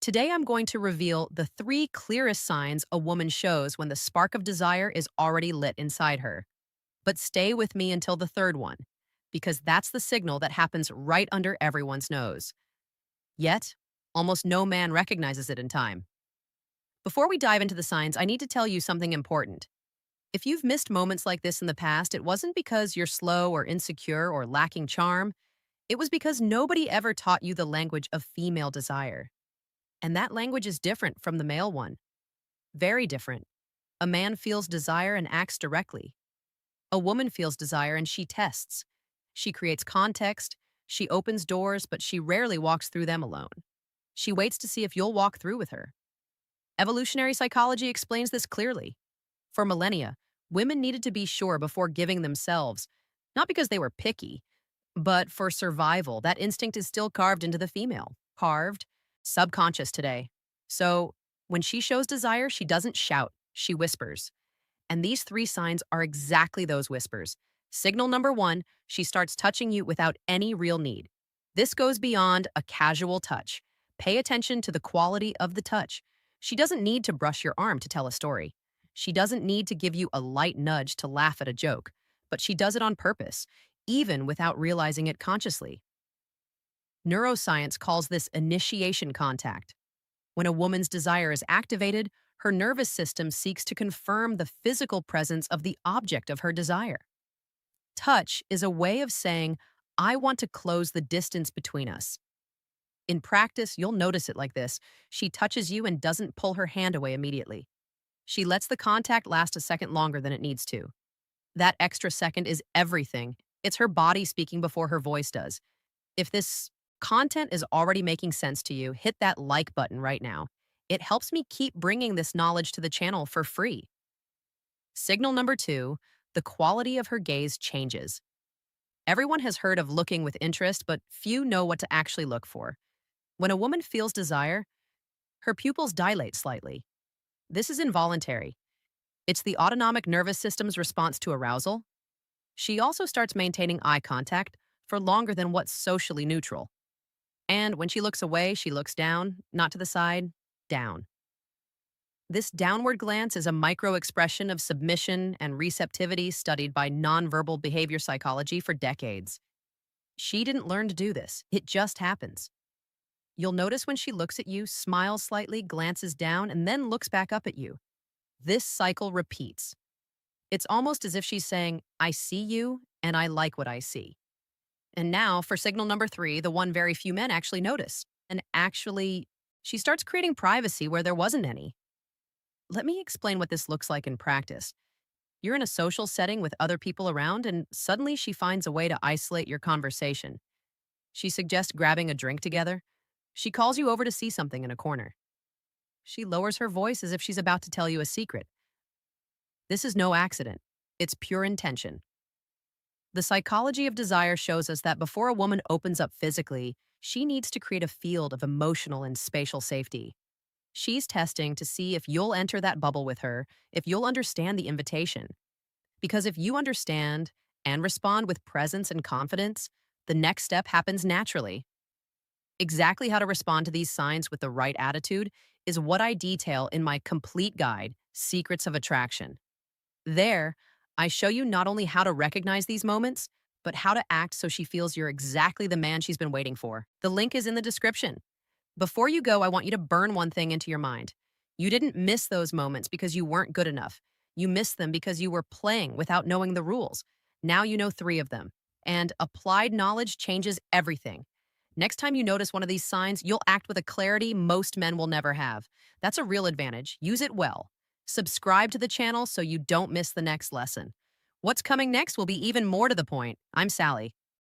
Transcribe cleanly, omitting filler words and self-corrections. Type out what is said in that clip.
Today, I'm going to reveal the three clearest signs a woman shows when the spark of desire is already lit inside her. But stay with me until the third one, because that's the signal that happens right under everyone's nose. Yet, almost no man recognizes it in time. Before we dive into the signs, I need to tell you something important. If you've missed moments like this in the past, it wasn't because you're slow or insecure or lacking charm. It was because nobody ever taught you the language of female desire. And that language is different from the male one. Very different. A man feels desire and acts directly. A woman feels desire and she tests. She creates context. She opens doors, but she rarely walks through them alone. She waits to see if you'll walk through with her. Evolutionary psychology explains this clearly. For millennia, women needed to be sure before giving themselves, not because they were picky, but for survival. That instinct is still carved into the female. Carved, subconscious today. So when she shows desire, she doesn't shout, she whispers. And these three signs are exactly those whispers. Signal number one, she starts touching you without any real need. This goes beyond a casual touch. Pay attention to the quality of the touch. She doesn't need to brush your arm to tell a story. She doesn't need to give you a light nudge to laugh at a joke, but she does it on purpose, even without realizing it consciously. Neuroscience calls this initiation contact. When a woman's desire is activated, her nervous system seeks to confirm the physical presence of the object of her desire. Touch is a way of saying, I want to close the distance between us. In practice, you'll notice it like this. She touches you and doesn't pull her hand away immediately. She lets the contact last a second longer than it needs to. That extra second is everything. It's her body speaking before her voice does. If this content is already making sense to you, hit that like button right now. It helps me keep bringing this knowledge to the channel for free. Signal number two, the quality of her gaze changes. Everyone has heard of looking with interest, but few know what to actually look for. When a woman feels desire, her pupils dilate slightly. This is involuntary. It's the autonomic nervous system's response to arousal. She also starts maintaining eye contact for longer than what's socially neutral. And when she looks away, she looks down, not to the side, down. This downward glance is a micro-expression of submission and receptivity studied by nonverbal behavior psychology for decades. She didn't learn to do this. It just happens. You'll notice when she looks at you, smiles slightly, glances down, and then looks back up at you. This cycle repeats. It's almost as if she's saying, I see you, and I like what I see. And now, for signal number three, the one very few men actually notice. And actually, she starts creating privacy where there wasn't any. Let me explain what this looks like in practice. You're in a social setting with other people around, and suddenly she finds a way to isolate your conversation. She suggests grabbing a drink together. She calls you over to see something in a corner. She lowers her voice as if she's about to tell you a secret. This is no accident. It's pure intention. The psychology of desire shows us that before a woman opens up physically, she needs to create a field of emotional and spatial safety. She's testing to see if you'll enter that bubble with her, if you'll understand the invitation. Because if you understand and respond with presence and confidence, the next step happens naturally. Exactly how to respond to these signs with the right attitude is what I detail in my complete guide, Secrets of Attraction. There, I show you not only how to recognize these moments, but how to act so she feels you're exactly the man she's been waiting for. The link is in the description. Before you go, I want you to burn one thing into your mind. You didn't miss those moments because you weren't good enough. You missed them because you were playing without knowing the rules. Now you know three of them. And applied knowledge changes everything. Next time you notice one of these signs, you'll act with a clarity most men will never have. That's a real advantage. Use it well. Subscribe to the channel so you don't miss the next lesson. What's coming next will be even more to the point. I'm Sally.